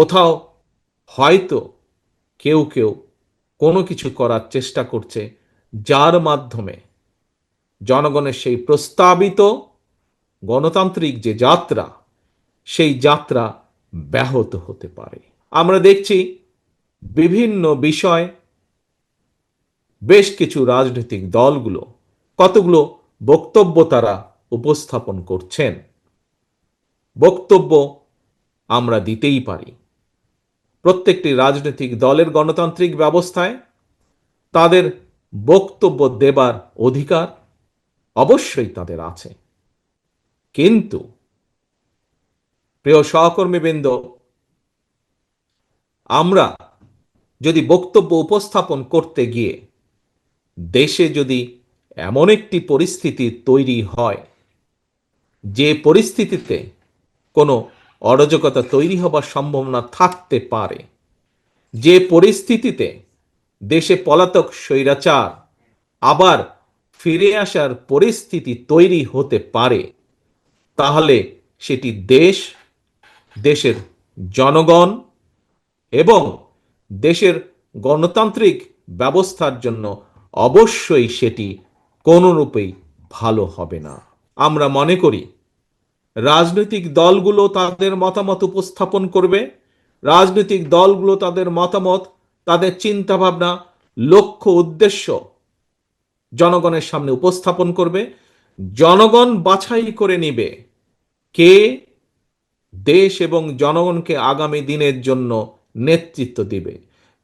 কোথাও হয়তো কেউ কেউ কোনো কিছু করার চেষ্টা করছে, যার মাধ্যমে জনগণের সেই প্রস্তাবিত গণতান্ত্রিক যে যাত্রা, সেই যাত্রা ব্যাহত হতে পারে। আমরা দেখছি বিভিন্ন বিষয় বেশ কিছু রাজনৈতিক দলগুলো কতগুলো বক্তব্য তারা উপস্থাপন করছেন। বক্তব্য আমরা দিতেই পারি। প্রত্যেকটি রাজনৈতিক দলের গণতান্ত্রিক ব্যবস্থায় তাদের বক্তব্য দেবার অধিকার অবশ্যই তাদের আছে। কিন্তু প্রিয় সহকর্মীবৃন্দ, আমরা যদি বক্তব্য উপস্থাপন করতে গিয়ে দেশে যদি এমন একটি পরিস্থিতি তৈরি হয়, যে পরিস্থিতিতে কোনো অরাজকতা তৈরি হবার সম্ভাবনা থাকতে পারে, যে পরিস্থিতিতে দেশে পলাতক স্বৈরাচার আবার ফিরে আসার পরিস্থিতি তৈরি হতে পারে, তাহলে সেটি দেশ, দেশের জনগণ এবং দেশের গণতান্ত্রিক ব্যবস্থার জন্য অবশ্যই সেটি কোনোরূপেই ভালো হবে না। আমরা মনে করি রাজনৈতিক দলগুলো তাদের মতামত উপস্থাপন করবে, রাজনৈতিক দলগুলো তাদের মতামত, তাদের চিন্তাভাবনা, লক্ষ্য, উদ্দেশ্য জনগণের সামনে উপস্থাপন করবে। জনগণ বাছাই করে নিবে কে দেশ এবং জনগণকে আগামী দিনের জন্য নেতৃত্ব দিবে।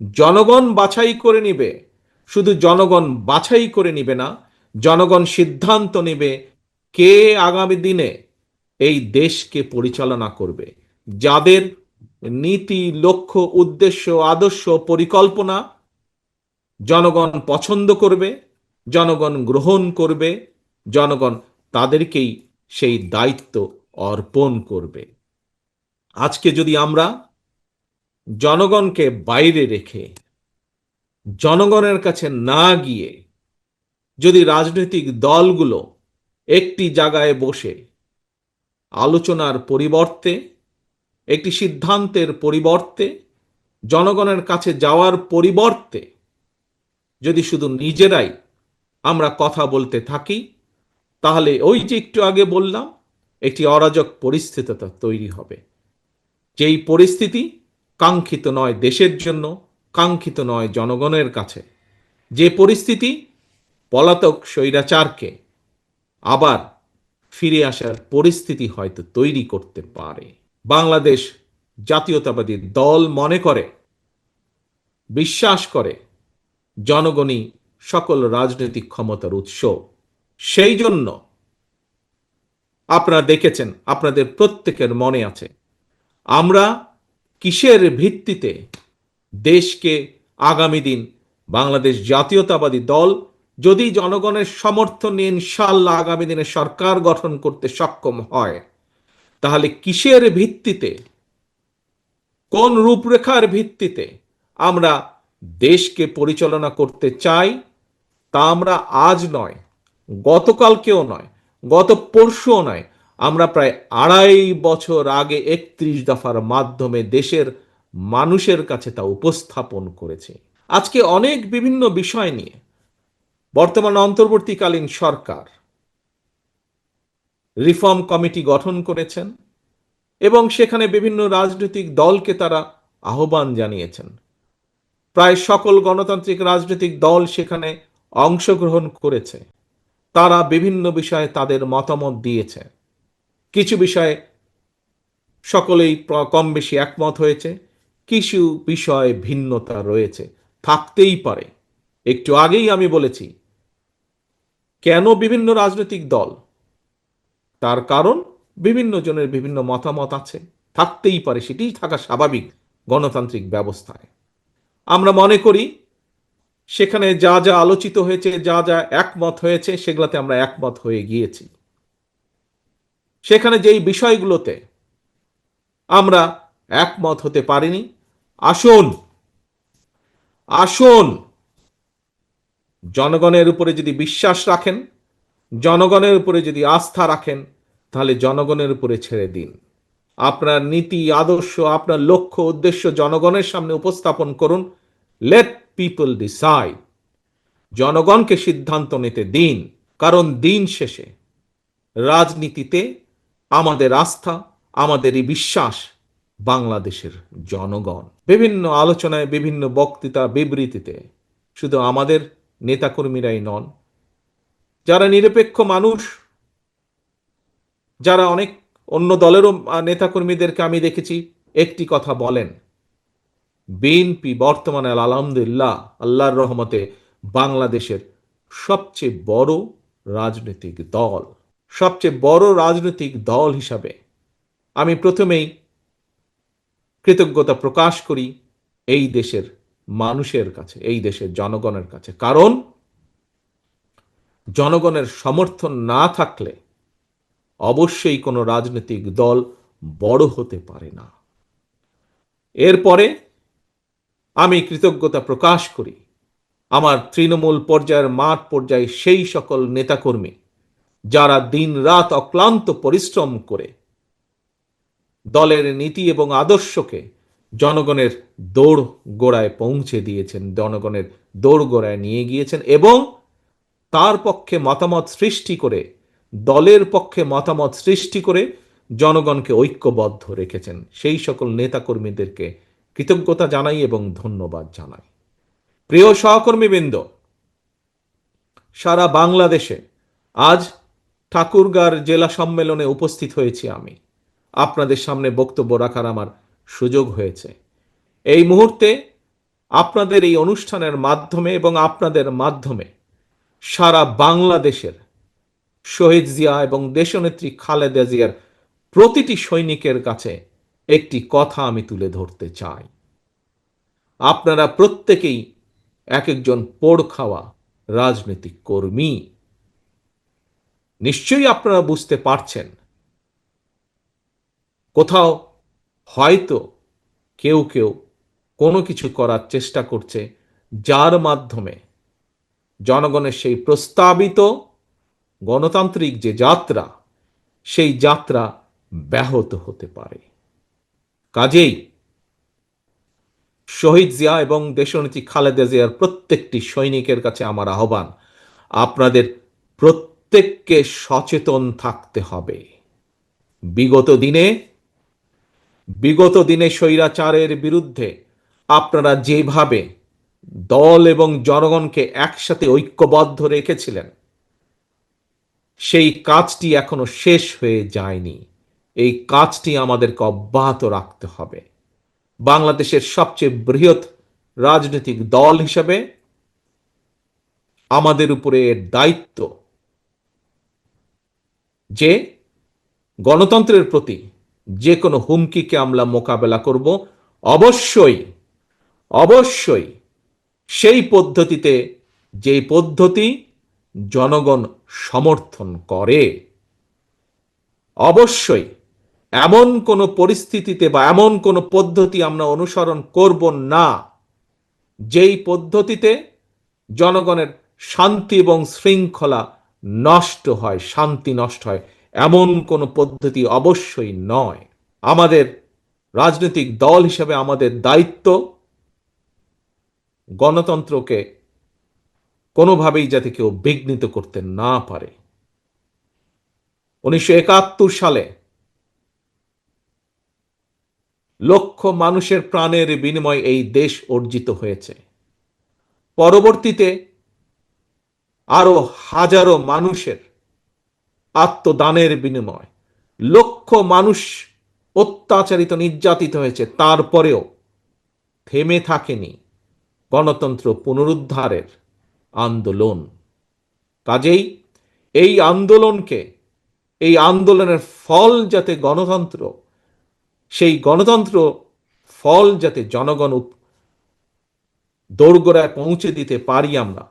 জনগণ বাছাই করে নিবে, শুধু জনগণ বাছাই করে নিবে না, জনগণ সিদ্ধান্ত নেবে কে আগামী দিনে এই দেশকে পরিচালনা করবে। যাদের নীতি, লক্ষ্য, উদ্দেশ্য, আদর্শ, পরিকল্পনা জনগণ পছন্দ করবে, জনগণ গ্রহণ করবে, জনগণ তাদেরকেই সেই দায়িত্ব অর্পণ করবে। আজকে যদি আমরা জনগণকে বাইরে রেখে, জনগণের কাছে না গিয়ে যদি রাজনৈতিক দলগুলো একটি জায়গায় বসে আলোচনার পরিবর্তে, একটি সিদ্ধান্তের পরিবর্তে, জনগণের কাছে যাওয়ার পরিবর্তে যদি শুধু নিজেরাই আমরা কথা বলতে থাকি, তাহলে ওই যে একটু আগে বললাম, একটি অরাজক পরিস্থিতি তৈরি হবে। যেই পরিস্থিতি কাঙ্ক্ষিত নয় দেশের জন্য, কাঙ্ক্ষিত নয় জনগণের কাছে। যে পরিস্থিতি পলাতক স্বৈরাচারকে আবার ফিরে আসার পরিস্থিতি হয়তো তৈরি করতে পারে। বাংলাদেশ জাতীয়তাবাদী দল মনে করে, বিশ্বাস করে জনগণই সকল রাজনৈতিক ক্ষমতার উৎস। সেই জন্য আপনারা দেখেছেন, আপনাদের প্রত্যেকের মনে আছে, আমরা কিসের ভিত্তিতে দেশকে আগামী দিন বাংলাদেশ জাতীয়তাবাদী দল যদি জনগণের সমর্থন নিয়ে ইনশাআল্লাহ আগামী দিনে সরকার গঠন করতে সক্ষম হয়, তাহলে কিসের ভিত্তিতে, কোন রূপরেখার ভিত্তিতে আমরা দেশকে পরিচালনা করতে চাই, তা আমরা আজ নয়, গতকালকেও নয়, গত পরশুও নয়, আমরা প্রায় 2.5 বছর আগে 31 দফার মাধ্যমে দেশের মানুষের কাছে তা উপস্থাপন করেছে। আজকে অনেক বিভিন্ন বিষয় নিয়ে বর্তমান অন্তর্বর্তীকালীন সরকার রিফর্ম কমিটি গঠন করেছেন এবং সেখানে বিভিন্ন রাজনৈতিক দলকে তারা আহ্বান জানিয়েছেন। প্রায় সকল গণতান্ত্রিক রাজনৈতিক দল সেখানে অংশগ্রহণ করেছে। তারা বিভিন্ন বিষয়ে তাদের মতামত দিয়েছে। কিছু বিষয়ে সকলেই কম বেশি একমত হয়েছে, কিছু বিষয়ে ভিন্নতা রয়েছে, থাকতেই পারে। একটু আগেই আমি বলেছি কেন বিভিন্ন রাজনৈতিক দল, তার কারণ বিভিন্ন জনের বিভিন্ন মতামত আছে, থাকতেই পারে, সেটিই থাকা স্বাভাবিক গণতান্ত্রিক ব্যবস্থায়। আমরা মনে করি সেখানে যা যা আলোচিত হয়েছে, যা যা একমত হয়েছে, সেগুলোতে আমরা একমত হয়ে গিয়েছি। সেখানে যেই বিষয়গুলোতে আমরা একমত হতে পারিনি, আসুন আসুন জনগণের উপরে যদি বিশ্বাস রাখেন, জনগণের উপরে যদি আস্থা রাখেন, তাহলে জনগণের উপরে ছেড়ে দিন। আপনার নীতি আদর্শ, আপনার লক্ষ্য উদ্দেশ্য জনগণের সামনে উপস্থাপন করুন। লেট পিপল ডিসাইড, জনগণকে সিদ্ধান্ত নিতে দিন। কারণ দিন শেষে রাজনীতিতে আমাদের আস্থা, আমাদের এই বিশ্বাস বাংলাদেশের জনগণ। বিভিন্ন আলোচনায়, বিভিন্ন বক্তৃতা বিবৃতিতে শুধু আমাদের নেতাকর্মীরাই নন, যারা নিরপেক্ষ মানুষ, যারা অনেক অন্য দলেরও নেতাকর্মীদেরকে আমি দেখেছি একটি কথা বলেন, বিএনপি বর্তমানে আলহামদুলিল্লাহ আল্লাহর রহমতে বাংলাদেশের সবচেয়ে বড় রাজনৈতিক দল। সবচেয়ে বড় রাজনৈতিক দল হিসাবে আমি প্রথমেই কৃতজ্ঞতা প্রকাশ করি এই দেশের মানুষের কাছে, এই দেশের জনগণের কাছে। কারণ জনগণের সমর্থন না থাকলে অবশ্যই কোনো রাজনৈতিক দল বড় হতে পারে না। এরপরে আমি কৃতজ্ঞতা প্রকাশ করি আমার তৃণমূল পর্যায়ের, মাঠ পর্যায়ে সেই সকল নেতাকর্মী যারা দিন রাত অক্লান্ত পরিশ্রম করে দলের নীতি এবং আদর্শকে জনগণের দৌড় গোড়ায় পৌঁছে দিয়েছেন, জনগণের দৌড় গোড়ায় নিয়ে গিয়েছেন এবং তার পক্ষে মতামত সৃষ্টি করে, দলের পক্ষে মতামত সৃষ্টি করে জনগণকে ঐক্যবদ্ধ রেখেছেন। সেই সকল নেতাকর্মীদেরকে কৃতজ্ঞতা জানাই এবং ধন্যবাদ জানাই। প্রিয় সহকর্মীবৃন্দ, সারা বাংলাদেশে আজ ঠাকুরগাঁর জেলা সম্মেলনে উপস্থিত হয়েছি আমি, আপনাদের সামনে বক্তব্য রাখার আমার সুযোগ হয়েছে। এই মুহূর্তে আপনাদের এই অনুষ্ঠানের মাধ্যমে এবং আপনাদের মাধ্যমে সারা বাংলাদেশের শহীদ জিয়া এবং দেশনেত্রী খালেদা জিয়ার প্রতিটি সৈনিকের কাছে একটি কথা আমি তুলে ধরতে চাই। আপনারা প্রত্যেকেই এক একজন পোড় খাওয়া রাজনৈতিক কর্মী। নিশ্চয়ই আপনারা বুঝতে পারছেন কোথাও হয়তো কেউ কেউ কোনো কিছু করার চেষ্টা করছে, যার মাধ্যমে জনগণের সেই প্রস্তাবিত গণতান্ত্রিক যে যাত্রা, সেই যাত্রা ব্যাহত হতে পারে। কাজেই শহীদ জিয়া এবং দেশনেত্রী খালেদা জিয়ার প্রত্যেকটি সৈনিকের কাছে আমার আহ্বান, আপনাদের প্রত্যেককে সচেতন থাকতে হবে। বিগত দিনে স্বৈরাচারের বিরুদ্ধে আপনারা যেভাবে দল এবং জনগণকে একসাথে ঐক্যবদ্ধ রেখেছিলেন, সেই কাজটি এখনো শেষ হয়ে যায়নি। এই কাজটি আমাদেরকে অব্যাহত রাখতে হবে। বাংলাদেশের সবচেয়ে বৃহৎ রাজনৈতিক দল হিসেবে আমাদের উপরে এর দায়িত্ব যে গণতন্ত্রের প্রতি যে কোনো হুমকিকে আমরা মোকাবেলা করব, অবশ্যই অবশ্যই সেই পদ্ধতিতে, যে পদ্ধতি জনগণ সমর্থন করে। অবশ্যই এমন কোনো পরিস্থিতিতে বা এমন কোনো পদ্ধতি আমরা অনুসরণ করব না যেই পদ্ধতিতে জনগণের শান্তি এবং শৃঙ্খলা নষ্ট হয়, শান্তি নষ্ট হয়, এমন কোনো পদ্ধতি অবশ্যই নয়। আমাদের রাজনৈতিক দল হিসেবে আমাদের দায়িত্ব গণতন্ত্রকে কোনোভাবেই যাতে কেউ বিঘ্নিত করতে না পারে। 1971 সালে লক্ষ মানুষের প্রাণের বিনিময়ে এই দেশ অর্জিত হয়েছে। পরবর্তীতে আরো হাজারো মানুষের আত্মদানের বিনিময় লক্ষ মানুষ অত্যাচারিত, নির্যাতিত হয়েছে। তারপরেও থেমে থাকেনি গণতন্ত্র পুনরুদ্ধারের আন্দোলন। কাজেই এই আন্দোলনের ফল যাতে গণতন্ত্র, সেই গণতন্ত্র ফল যাতে জনগণ দোরগোড়ায় পৌঁছে দিতে পারি আমরা,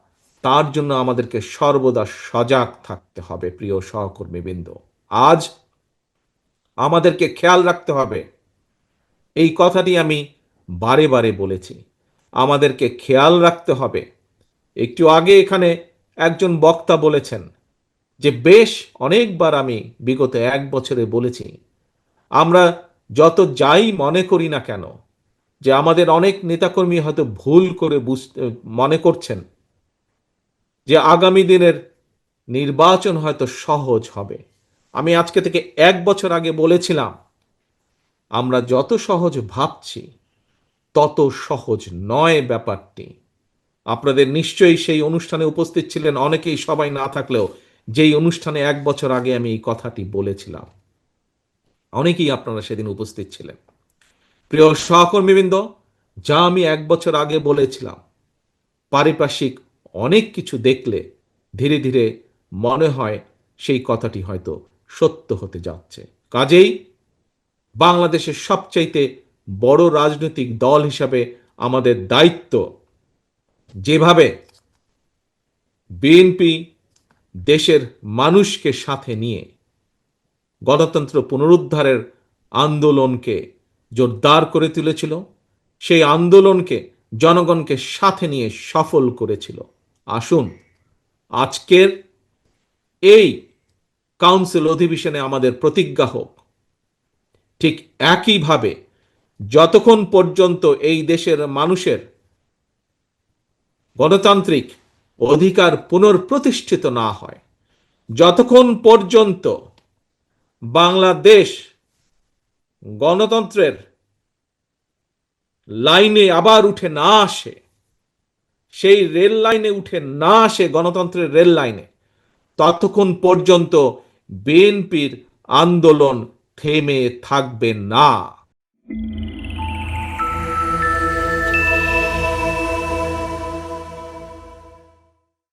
তার জন্য আমাদেরকে সর্বদা সজাগ থাকতে হবে। প্রিয় সহকর্মীবৃন্দ, আজ আমাদেরকে খেয়াল রাখতে হবে, এই কথাটি আমি বারে বারে বলেছি, আমাদেরকে খেয়াল রাখতে হবে। একটু আগে এখানে একজন বক্তা বলেছেন যে বেশ অনেকবার আমি বিগত 1 বছরে বলেছি, আমরা যত যাই মনে করি না কেন, যে আমাদের অনেক নেতাকর্মী হয়তো ভুল করে মনে করছেন যে আগামী দিনের নির্বাচন হয়তো সহজ হবে। আমি আজকে থেকে 1 বছর আগে বলেছিলাম, আমরা যত সহজ ভাবছি তত সহজ নয় ব্যাপারটি। আপনাদের নিশ্চয়ই সেই অনুষ্ঠানে উপস্থিত ছিলেন অনেকেই, সবাই না থাকলেও, যেই অনুষ্ঠানে 1 বছর আগে আমি এই কথাটি বলেছিলাম। অনেকেই আপনারা সেদিন উপস্থিত ছিলেন। প্রিয় সহকর্মীবৃন্দ, যা আমি 1 বছর আগে বলেছিলাম, পারিপার্শ্বিক অনেক কিছু দেখলে ধীরে ধীরে মনে হয় সেই কথাটি হয়তো সত্য হতে যাচ্ছে। কাজেই বাংলাদেশের সবচাইতে বড় রাজনৈতিক দল হিসাবে আমাদের দায়িত্ব, যেভাবে বিএনপি দেশের মানুষকে সাথে নিয়ে গণতন্ত্র পুনরুদ্ধারের আন্দোলনকে জোরদার করে তুলেছিল, সেই আন্দোলনকে জনগণকে সাথে নিয়ে সফল করেছিল। আসুন আজকের এই কাউন্সিল অধিবেশনে আমাদের প্রতিজ্ঞা হোক, ঠিক একইভাবে যতক্ষণ পর্যন্ত এই দেশের মানুষের গণতান্ত্রিক অধিকার পুনঃপ্রতিষ্ঠিত না হয়, যতক্ষণ পর্যন্ত বাংলাদেশ গণতন্ত্রের লাইনে আবার উঠে না আসে, সেই রেল লাইনে উঠে না আসে, গণতন্ত্রের রেল লাইনে, ততক্ষণ পর্যন্ত বিএনপির আন্দোলন থেমে থাকবে না।